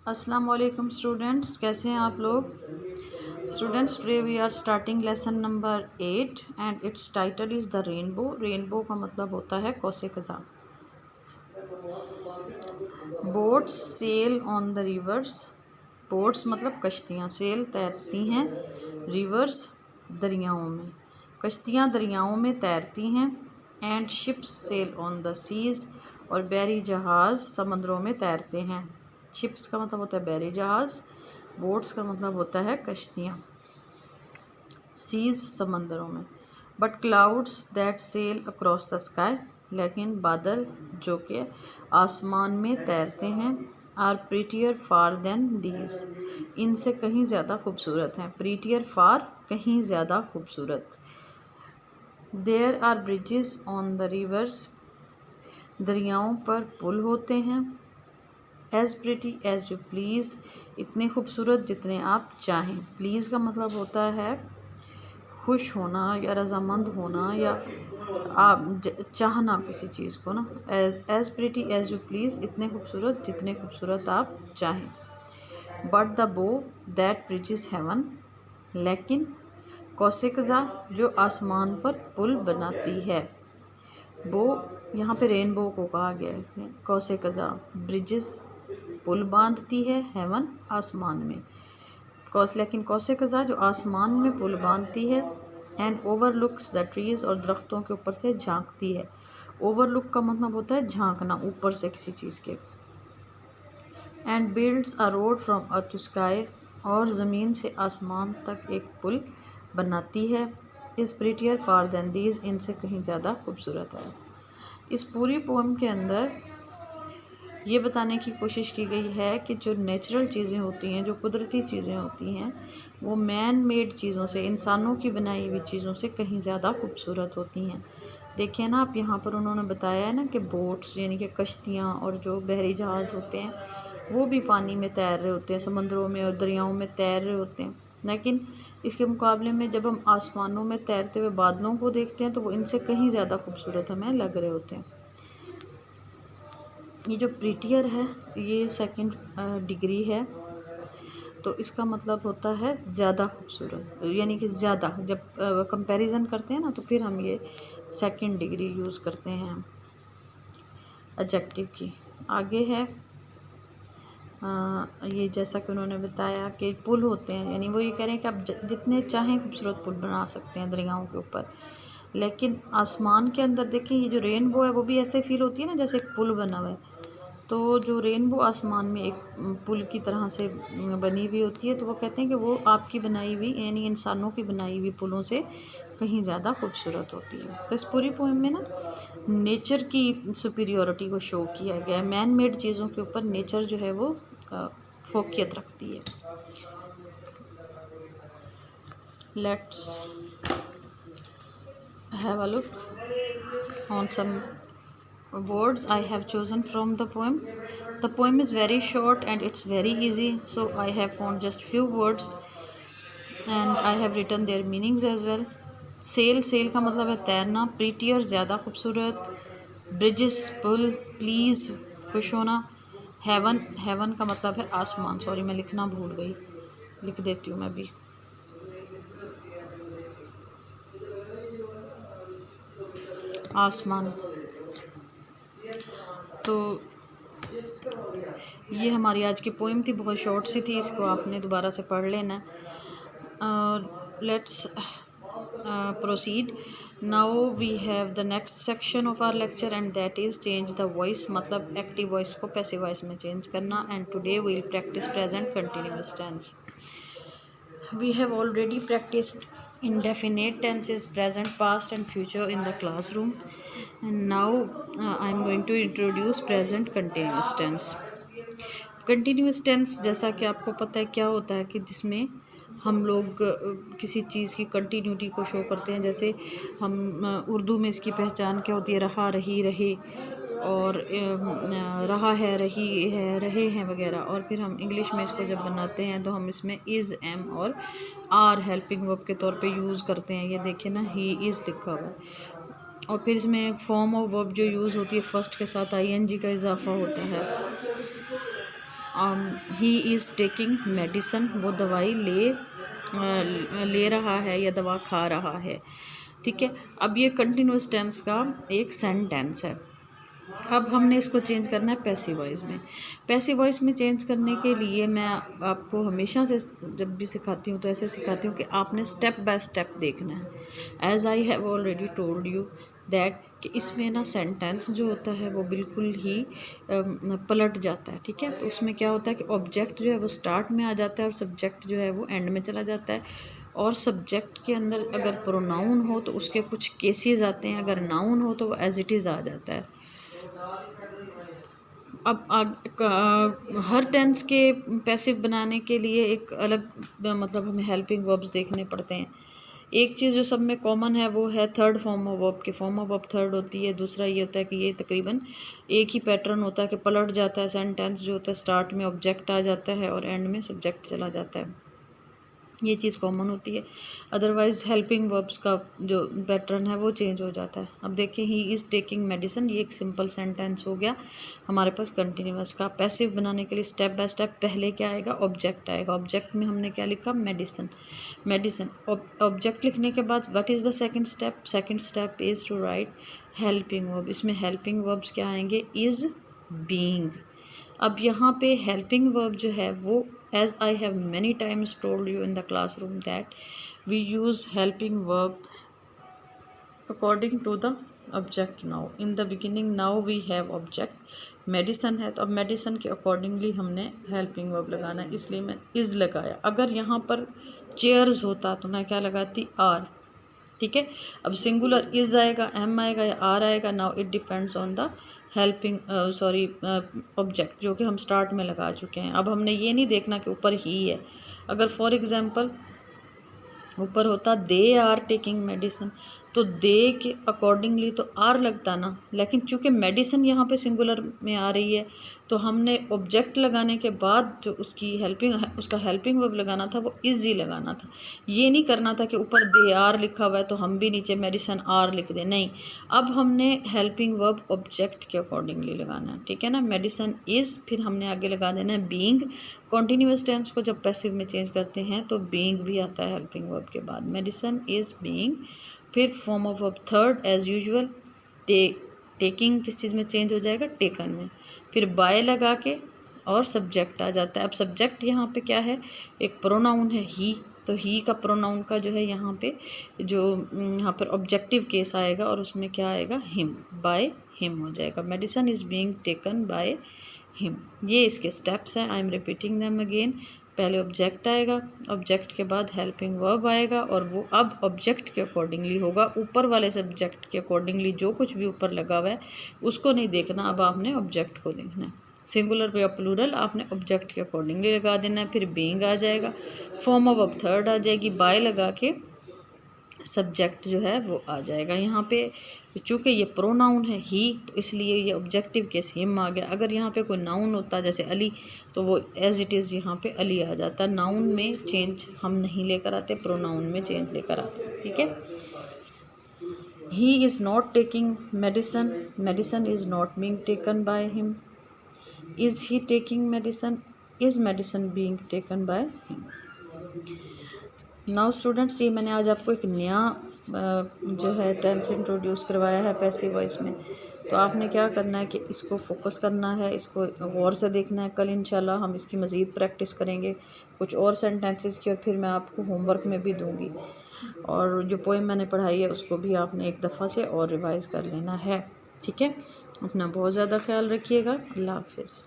अस्सलाम वालेकुम स्टूडेंट्स, कैसे हैं आप लोग। Students, today we are starting lesson number 8 and it's title is the rainbow. Rainbow का मतलब होता है कौसे कज़ा। Boats sail on the rivers. Boats मतलब कश्तियाँ, सेल तैरती हैं, रिवर्स दरियाओं में, कश्तियाँ दरियाओं में तैरती हैं। And ships sail on the seas, और बैरी जहाज़ समंदरों में तैरते हैं। शिप्स का मतलब होता है बैरी जहाज़, बोट्स का मतलब होता है कश्तियाँ, सीज़ समंदरों में। But clouds that sail across the sky, लेकिन बादल जो कि आसमान में तैरते हैं, are prettier far than these, इनसे कहीं ज़्यादा खूबसूरत हैं। प्रीटियर फार कहीं ज़्यादा खूबसूरत। There are bridges on the rivers, दरियाओं पर पुल होते हैं। As pretty as you please, इतने खूबसूरत जितने आप चाहें। प्लीज़ का मतलब होता है खुश होना या रजामंद होना, या आप चाहना किसी चीज़ को ना। As pretty as you please, इतने खूबसूरत जितने खूबसूरत आप चाहें। But the bow that bridges heaven, लेकिन कौसे कज़ा जो आसमान पर पुल बनाती है। बो यहाँ पे रेनबो को कहा गया है। कौसे कज़ा ब्रिजेस पुल बांधती है, हेवन आसमान में। लेकिन कौसे कज़ा जो आसमान में पुल बांधती है। एंड ओवरलुक्स द ट्रीज़, और दरख्तों के ऊपर से झांकती है। ओवरलुक का मतलब होता है झांकना ऊपर से किसी चीज़ के। And builds a road from earth to sky, और ज़मीन से आसमान तक एक पुल बनाती है। Is prettier far than these, इनसे कहीं ज़्यादा खूबसूरत है। इस पूरी पोएम के अंदर ये बताने की कोशिश की गई है कि जो नेचुरल चीज़ें होती हैं, जो कुदरती चीज़ें होती हैं, वो मैन मेड चीज़ों से, इंसानों की बनाई हुई चीज़ों से कहीं ज़्यादा खूबसूरत होती हैं। देखिए ना, आप यहाँ पर उन्होंने बताया है ना कि बोट्स यानी कि कश्तियाँ और जो बहरी जहाज़ होते हैं वो भी पानी में तैर रहे होते हैं, समंदरों में और दरियाओं में तैर रहे होते हैं। लेकिन इसके मुकाबले में जब हम आसमानों में तैरते हुए बादलों को देखते हैं तो वो इनसे कहीं ज़्यादा खूबसूरत हमें लग रहे होते हैं। ये जो प्रीटियर है ये सेकंड डिग्री है, तो इसका मतलब होता है ज़्यादा खूबसूरत, यानी कि ज़्यादा। जब कंपैरिजन करते हैं ना तो फिर हम ये सेकंड डिग्री यूज़ करते हैं एडजेक्टिव की। आगे है ये जैसा कि उन्होंने बताया कि पुल होते हैं, यानी वो ये कह रहे हैं कि आप जितने चाहें खूबसूरत पुल बना सकते हैं दरियाओं के ऊपर। लेकिन आसमान के अंदर देखें, ये जो रेनबो है वो भी ऐसे फील होती है ना जैसे एक पुल बना हुआ है। तो जो रेनबो आसमान में एक पुल की तरह से बनी हुई होती है, तो वो कहते हैं कि वो आपकी बनाई हुई, यानी इंसानों की बनाई हुई पुलों से कहीं ज़्यादा खूबसूरत होती है। तो इस पूरी पोएम में ना नेचर की सुपीरियॉरिटी को शो किया गया है। मैन मेड चीज़ों के ऊपर नेचर जो है वो फोकियत रखती है। Let's have a look on some words I have chosen from the poem. The poem is very short and it's very easy, so I have found just few words and I have written their meanings as well. Sail, sail का मतलब है तैरना। Prettier ज़्यादा खूबसूरत। Bridges pull. Please खुश होना। Heaven, heaven का मतलब है आसमान। सॉरी मैं लिखना भूल गई, लिख देती हूँ मैं भी। आसमान। तो ये हमारी आज की पोएम थी, बहुत शॉर्ट सी थी, इसको आपने दोबारा से पढ़ लेना। Let's proceed. Now we have the next section of our lecture and that is change the voice, मतलब एक्टिव वॉइस को पैसिव वॉइस में चेंज करना। And today we will practice present continuous tense. We have already practiced indefinite tenses, present, past and future in the classroom, and now I am going to introduce present continuous tense. Continuous tense जैसा कि आपको पता है क्या होता है कि जिसमें हम लोग किसी चीज़ की कंटिन्यूटी को शो करते हैं। जैसे हम उर्दू में इसकी पहचान क्या होती है, रहा, रही, रहे, और रहा है, रही है, रहे हैं वगैरह। और फिर हम इंग्लिश में इसको जब बनाते हैं तो हम इसमें इज़, एम और आर हेल्पिंग वर्ब के तौर पे यूज़ करते हैं। ये देखिए ना, ही इज़ लिखा हुआ है। और फिर इसमें फॉर्म ऑफ वर्ब जो यूज़ होती है फर्स्ट के साथ आईएनजी का इजाफा होता है। ही इज़ टेकिंग मेडिसन, वो दवाई ले रहा है या दवा खा रहा है। ठीक है, अब ये कंटिन्यूस टेंस का एक सेंटेंस है। अब हमने इसको चेंज करना है पैसिव वॉइस में। पैसिव वॉइस में चेंज करने के लिए मैं आपको हमेशा से जब भी सिखाती हूँ तो ऐसे सिखाती हूँ कि आपने स्टेप बाय स्टेप देखना है। As I have already told you that कि इसमें ना सेंटेंस जो होता है वो बिल्कुल ही पलट जाता है। ठीक है, तो उसमें क्या होता है कि ऑब्जेक्ट जो है वो स्टार्ट में आ जाता है और सब्जेक्ट जो है वो एंड में चला जाता है। और सब्जेक्ट के अंदर अगर प्रोनाउन हो तो उसके कुछ केसेस आते हैं, अगर नाउन हो तो वो एज इट इज़ आ जाता है। अब हर टेंस के पैसिव बनाने के लिए एक अलग मतलब हमें हेल्पिंग वर्ब्स देखने पड़ते हैं। एक चीज़ जो सब में कॉमन है वो है थर्ड फॉर्म ऑफ वर्ब के फॉर्म ऑफ वर्ब थर्ड होती है। दूसरा ये होता है कि ये तकरीबन एक ही पैटर्न होता है कि पलट जाता है सेंटेंस जो होता है, स्टार्ट में ऑब्जेक्ट आ जाता है और एंड में सब्जेक्ट चला जाता है। ये चीज़ कॉमन होती है, अदरवाइज़ हेल्पिंग वर्ब्स का जो पैटर्न है वो चेंज हो जाता है। अब देखिए, ही इज़ टेकिंग मेडिसिन, ये एक सिंपल सेंटेंस हो गया हमारे पास कंटिन्यूअस का। पैसिव बनाने के लिए स्टेप बाय स्टेप पहले क्या आएगा, ऑब्जेक्ट आएगा। ऑब्जेक्ट में हमने क्या लिखा, मेडिसिन। मेडिसिन ऑब्जेक्ट लिखने के बाद what is the second step, second step is to write helping verb. इसमें हेल्पिंग वर्ब्स क्या आएंगे, इज़, बीइंग। अब यहाँ पे हेल्पिंग वर्ब जो है वो, as I have many times told you in the classroom that we use helping verb according to the object. Now in the beginning now we have object medicine है, तो अब medicine के accordingly हमने helping verb लगाना है, इसलिए मैं is लगाया। अगर यहाँ पर चेयर्स होता तो मैं क्या लगाती, आर। ठीक है, अब सिंगुलर इज़ आएगा, एम आएगा या आर आएगा। Now it depends on the helping object जो कि हम स्टार्ट में लगा चुके हैं। अब हमने ये नहीं देखना कि ऊपर ही है। अगर फॉर एग्जांपल ऊपर होता दे आर टेकिंग मेडिसिन, तो दे के अकॉर्डिंगली तो आर लगता ना, लेकिन चूंकि मेडिसिन यहाँ पे सिंगुलर में आ रही है तो हमने ऑब्जेक्ट लगाने के बाद जो उसका हेल्पिंग वर्ब लगाना था वो इज़ ही लगाना था। ये नहीं करना था कि ऊपर दे आर लिखा हुआ है तो हम भी नीचे मेडिसिन आर लिख दें, नहीं। अब हमने हेल्पिंग वर्ब ऑब्जेक्ट के अकॉर्डिंगली लगाना है। ठीक है ना, मेडिसिन इज़, फिर हमने आगे लगा देना है बीइंग। कॉन्टीन्यूअस टेंस को जब पैसिव में चेंज करते हैं तो बीइंग भी आता है हेल्पिंग वर्ब के बाद। मेडिसिन इज़ बीइंग, फिर form of verb third as usual, taking किस चीज़ में चेंज हो जाएगा, टेकन में। फिर बाय लगा के और सब्जेक्ट आ जाता है। अब सब्जेक्ट यहाँ पे क्या है, एक प्रोनाउन है ही, तो ही का प्रोनाउन का जो है यहाँ पे जो यहाँ पर ऑब्जेक्टिव केस आएगा और उसमें क्या आएगा, हिम, बाय हिम हो जाएगा। Medicine is being taken by him. ये इसके स्टेप्स हैं, I am repeating them again. पहले ऑब्जेक्ट आएगा, ऑब्जेक्ट के बाद हेल्पिंग वर्ब आएगा और वो अब ऑब्जेक्ट के अकॉर्डिंगली होगा। ऊपर वाले सब्जेक्ट के अकॉर्डिंगली जो कुछ भी ऊपर लगा हुआ है उसको नहीं देखना, अब आपने ऑब्जेक्ट को देखना है। सिंगुलर या प्लूरल आपने ऑब्जेक्ट के अकॉर्डिंगली लगा देना है। फिर बीइंग आ जाएगा, फॉर्म ऑफ वर्ब थर्ड आ जाएगी, बाय लगा के सब्जेक्ट जो है वो आ जाएगा। यहाँ पे चूँकि ये प्रोनाउन है ही तो इसलिए ये ऑब्जेक्टिव केस हिम आ गया। अगर यहाँ पे कोई नाउन होता जैसे अली तो वो एज इट इज़ यहाँ पे अली आ जाता। नाउन में चेंज हम नहीं लेकर आते, प्रोनाउन में चेंज लेकर आते। ठीक है, he is not taking medicine, medicine is not being taken by him. Is he taking medicine, is medicine being taken by him. Now students, ये मैंने आज आपको एक नया जो है टेंस इंट्रोड्यूस करवाया है पैसिव वॉइस में। तो आपने क्या करना है कि इसको फोकस करना है, इसको गौर से देखना है। कल इंशाल्लाह हम इसकी मज़ीद प्रैक्टिस करेंगे कुछ और सेंटेंसेस की, और फिर मैं आपको होमवर्क में भी दूंगी। और जो पोएम मैंने पढ़ाई है उसको भी आपने एक दफ़ा से और रिवाइज़ कर लेना है। ठीक है, अपना बहुत ज़्यादा ख्याल रखिएगा। अल्लाह हाफिज़।